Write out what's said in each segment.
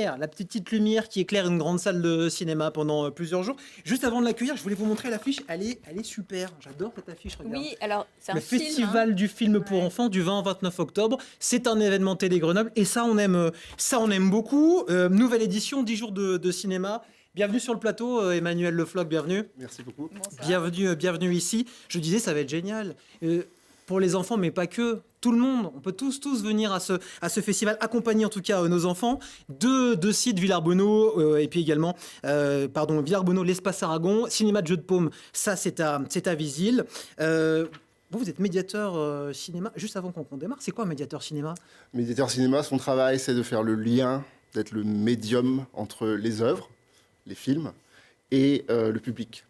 lumière, la petite lumière qui éclaire une grande salle de cinéma pendant plusieurs jours. Juste avant de l'accueillir, je voulais vous montrer l'affiche. Elle est super. J'adore cette affiche. Regarde. Oui, alors c'est un Le film, festival du film pour enfants du 20 au 29 octobre. C'est un événement télé Grenoble et ça on aime beaucoup. Nouvelle édition, 10 jours de cinéma. Bienvenue sur le plateau, Emmanuel Le Floch, bienvenue. Merci beaucoup. Bienvenue ici. Je disais, ça va être génial. Pour les enfants, mais pas que. Tout le monde, on peut tous venir à ce festival, accompagner en tout cas nos enfants. Deux sites, Villarbonneau et puis également, Villarbonneau, l'Espace Aragon, Cinéma de Jeux de Paume, ça c'est à Visil. Vous êtes médiateur cinéma. Juste avant qu'on démarre, c'est quoi un médiateur cinéma? Médiateur cinéma, son travail, c'est de faire le lien, d'être le médium entre les œuvres, les films, et le public.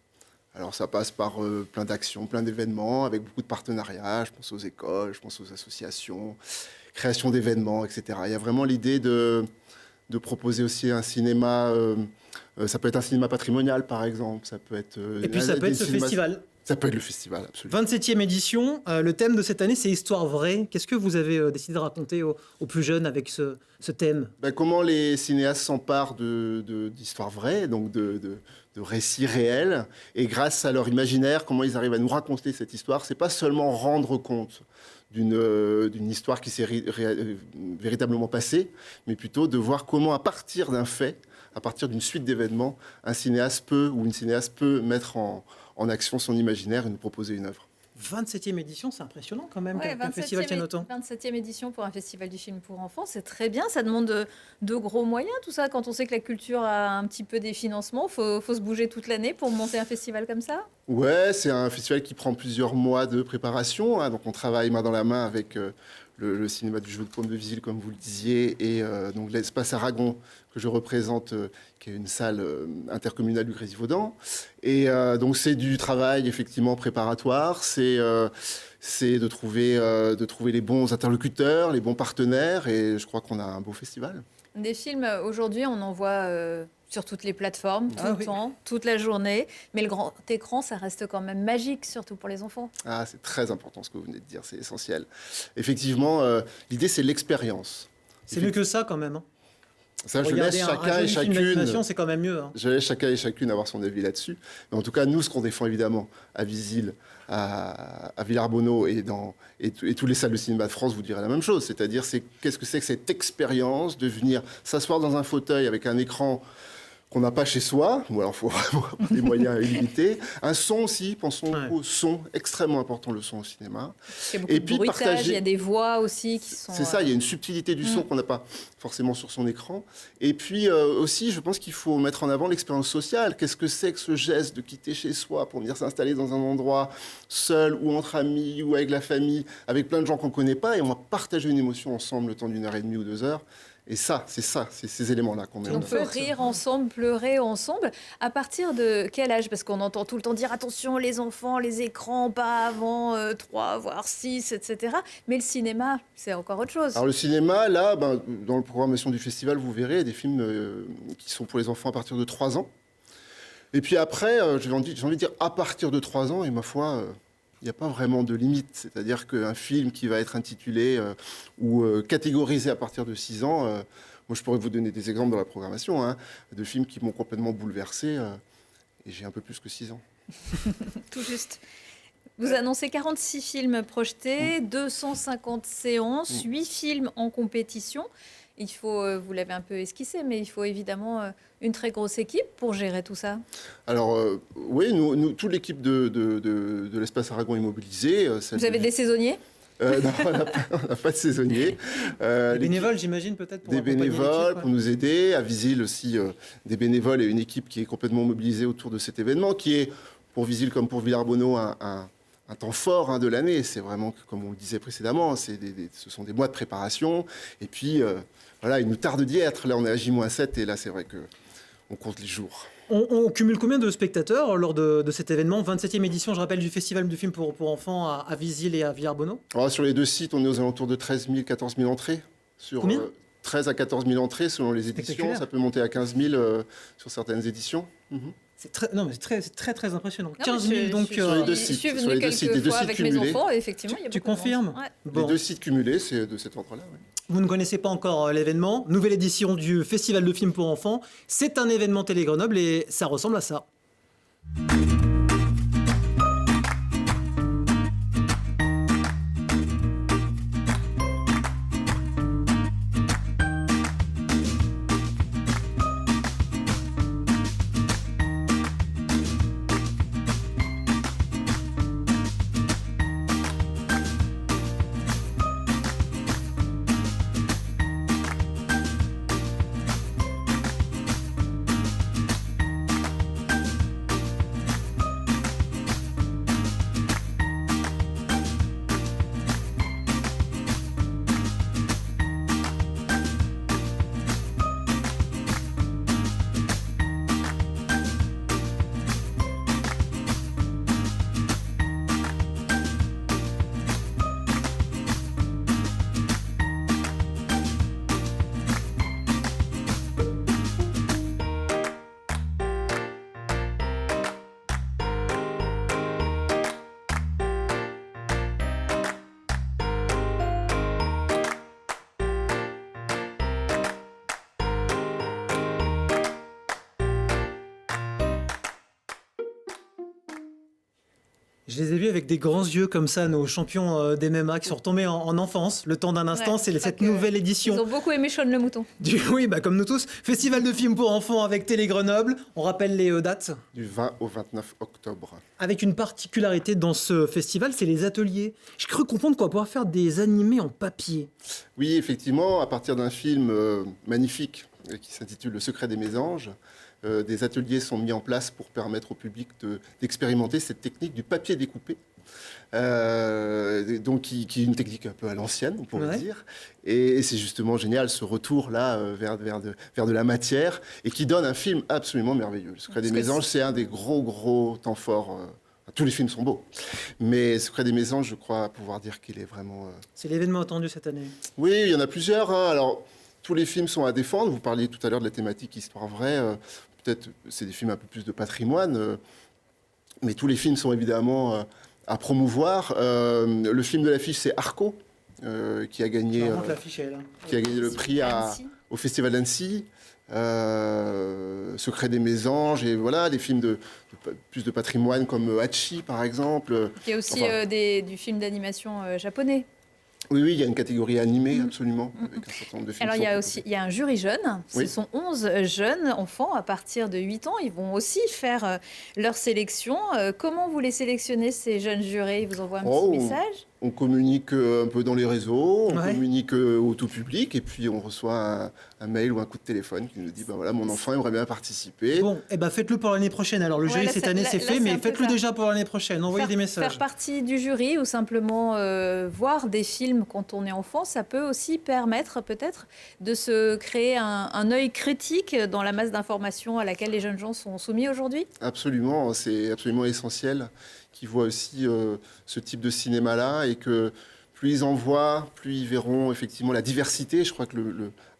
Alors ça passe par plein d'actions, plein d'événements, avec beaucoup de partenariats. Je pense aux écoles, je pense aux associations, création d'événements, etc. Il y a vraiment l'idée de proposer aussi un cinéma. Ça peut être un cinéma patrimonial, par exemple. Ça peut être. Et puis ça peut être ce festival. Ça peut être le festival, absolument. 27e édition. Le thème de cette année, c'est Histoire vraie. Qu'est-ce que vous avez décidé de raconter aux plus jeunes avec ce thème? Comment les cinéastes s'emparent d'histoires vraies, donc de récits réels, et grâce à leur imaginaire, comment ils arrivent à nous raconter cette histoire. C'est pas seulement rendre compte d'une histoire qui s'est véritablement passée, mais plutôt de voir comment, à partir d'un fait, à partir d'une suite d'événements, un cinéaste peut ou une cinéaste peut mettre en action son imaginaire et nous proposer une œuvre. 27e édition, c'est impressionnant quand même qu'un 27e festival tienne autant. 27e édition pour un festival du film pour enfants, c'est très bien. Ça demande de gros moyens, tout ça. Quand on sait que la culture a un petit peu des financements, faut se bouger toute l'année pour monter un festival comme ça. Ouais, c'est un festival qui prend plusieurs mois de préparation. Donc on travaille main dans la main avec le cinéma du Jeu de Paume de Visil, comme vous le disiez, et donc l'Espace Aragon, que je représente, qui est une salle intercommunale du Grésivaudan. Et donc c'est du travail effectivement préparatoire, c'est de trouver les bons interlocuteurs, les bons partenaires, et je crois qu'on a un beau festival. Des films, aujourd'hui, on en voit sur toutes les plateformes, tout le temps, toute la journée. Mais le grand écran, ça reste quand même magique, surtout pour les enfants. Ah, c'est très important ce que vous venez de dire, c'est essentiel. Effectivement, l'idée, c'est l'expérience. C'est mieux que ça quand même. Ça, je laisse chacun et chacune. C'est quand même mieux. Je laisse chacun et chacune avoir son avis là-dessus. Mais en tout cas, nous, ce qu'on défend évidemment à Visil, à Villarbonneau et tous les salles de cinéma de France vous direz la même chose. C'est-à-dire, qu'est-ce que c'est que cette expérience de venir s'asseoir dans un fauteuil avec un écran qu'on n'a pas chez soi, ou alors il faut vraiment avoir des moyens illimités. Un son aussi, pensons au son, extrêmement important le son au cinéma. Il y a beaucoup de bruitage, il y a des voix aussi qui sont... C'est ça, il y a une subtilité du son qu'on n'a pas forcément sur son écran. Et puis aussi, je pense qu'il faut mettre en avant l'expérience sociale. Qu'est-ce que c'est que ce geste de quitter chez soi pour venir s'installer dans un endroit seul ou entre amis ou avec la famille, avec plein de gens qu'on ne connaît pas, et on va partager une émotion ensemble le temps d'une heure et demie ou 2 heures. Et c'est ces éléments-là qu'on met en avant. On peut rire ensemble, pleurer ensemble. À partir de quel âge? Parce qu'on entend tout le temps dire attention, les enfants, les écrans, pas avant 3, voire 6, etc. Mais le cinéma, c'est encore autre chose. Alors le cinéma, là, dans la programmation du festival, vous verrez des films qui sont pour les enfants à partir de 3 ans. Et puis après, j'ai envie de dire à partir de 3 ans, et ma foi... il n'y a pas vraiment de limite. C'est-à-dire qu'un film qui va être intitulé ou catégorisé à partir de 6 ans, moi je pourrais vous donner des exemples dans la programmation, de films qui m'ont complètement bouleversé, et j'ai un peu plus que 6 ans. Tout juste. Vous annoncez 46 films projetés, 250 séances, 8 films en compétition. Il faut, vous l'avez un peu esquissé, mais il faut évidemment une très grosse équipe pour gérer tout ça. Alors, oui, nous, toute l'équipe de l'Espace Aragon est mobilisée. Vous avez des saisonniers? Non, on n'a pas de saisonniers. Des bénévoles, j'imagine, peut-être des bénévoles pour nous aider. À Visil aussi, des bénévoles et une équipe qui est complètement mobilisée autour de cet événement, qui est, pour Visil comme pour Villarbonneau, un temps fort de l'année. C'est vraiment, comme on le disait précédemment, ce sont des mois de préparation. Et puis, voilà, il nous tarde d'y être. Là, on est à J-7 et là, c'est vrai qu'on compte les jours. On cumule combien de spectateurs lors de cet événement? 27e édition, je rappelle, du Festival du film pour enfants à Visil et à Villarbonneau. Alors, sur les 2 sites, on est aux alentours de 13 000, 14 000 entrées. Combien 13 à 14 000 entrées selon les éditions. Ça peut monter à 15 000 sur certaines éditions. C'est très impressionnant. 15 000 donc sur les 2 sites. Je suis venue quelques fois avec mes enfants et effectivement, il y a beaucoup Tu confirmes? de monde. Les 2 sites cumulés, c'est de cet ordre-là. Ouais. Vous ne connaissez pas encore l'événement, nouvelle édition du Festival de films pour enfants. C'est un événement Télé Grenoble et ça ressemble à ça. Je les ai vus avec des grands yeux comme ça, nos champions d'MMA qui sont retombés en enfance. Le temps d'un instant, Ouais, c'est cette nouvelle édition. Ils ont beaucoup aimé Shaun le Mouton. Oui, comme nous tous. Festival de films pour enfants avec Télé Grenoble. On rappelle les dates. Du 20 au 29 octobre. Avec une particularité dans ce festival, c'est les ateliers. J'ai cru comprendre qu'on va pouvoir faire des animés en papier. Oui, effectivement, à partir d'un film magnifique qui s'intitule Le secret des mésanges, des ateliers sont mis en place pour permettre au public d'expérimenter cette technique du papier découpé. Donc qui est une technique un peu à l'ancienne, on pourrait dire. Et c'est justement génial ce retour-là vers de la matière et qui donne un film absolument merveilleux. Le secret des mésanges, c'est un des gros temps forts. Tous les films sont beaux, mais Secret des mésanges, je crois pouvoir dire qu'il est vraiment... C'est l'événement attendu cette année. Oui, il y en a plusieurs. Alors, tous les films sont à défendre. Vous parliez tout à l'heure de la thématique histoire vraie. Peut-être c'est des films un peu plus de patrimoine, mais tous les films sont évidemment à promouvoir. Le film de l'affiche, c'est Arco, qui a gagné le prix au Festival d'Annecy. Secret des mésanges, et voilà, des films plus de patrimoine comme Hachi, par exemple. Il y a aussi du film d'animation japonais. Oui, il y a une catégorie animée, absolument, avec un certain nombre de films. Alors, il y a un jury jeune. Oui. Ce sont 11 jeunes enfants à partir de 8 ans. Ils vont aussi faire leur sélection. Comment vous les sélectionnez, ces jeunes jurés? Ils vous envoient un petit message? On communique un peu dans les réseaux, on communique au tout public, et puis on reçoit un mail ou un coup de téléphone qui nous dit voilà, mon enfant aimerait bien participer. Bon, faites-le pour l'année prochaine. Alors le jury cette année c'est fait, mais faites-le déjà pour l'année prochaine. Envoyez des messages. Faire partie du jury ou simplement voir des films quand on est enfant, ça peut aussi permettre peut-être de se créer un œil critique dans la masse d'informations à laquelle les jeunes gens sont soumis aujourd'hui. Absolument, c'est absolument essentiel qu'ils voient aussi ce type de cinéma-là, et que plus ils en voient, plus ils verront effectivement la diversité. Je crois que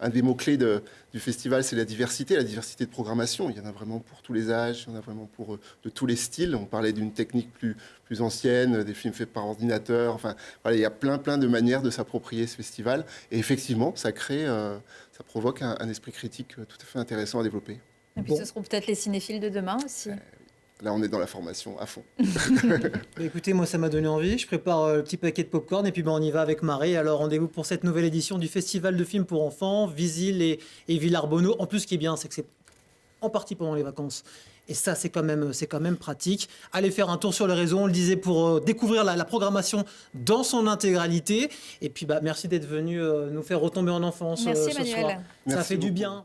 un des mots-clés du festival, c'est la diversité de programmation. Il y en a vraiment pour tous les âges, il y en a vraiment pour de tous les styles. On parlait d'une technique plus ancienne, des films faits par ordinateur. Enfin, voilà, il y a plein de manières de s'approprier ce festival. Et effectivement, ça provoque un esprit critique tout à fait intéressant à développer. Et puis ce seront peut-être les cinéphiles de demain aussi. Là, on est dans la formation à fond. Écoutez, moi, ça m'a donné envie. Je prépare le petit paquet de popcorn et puis on y va avec Marie. Alors, rendez-vous pour cette nouvelle édition du Festival de films pour enfants, Visil et Villarbonneau. En plus, ce qui est bien, c'est que c'est en partie pendant les vacances. Et ça, c'est quand même pratique. Allez faire un tour sur les réseaux, on le disait, pour découvrir la programmation dans son intégralité. Et puis, merci d'être venu nous faire retomber en enfance Merci, ce Emmanuel. soir. Ça Merci fait beaucoup. du bien.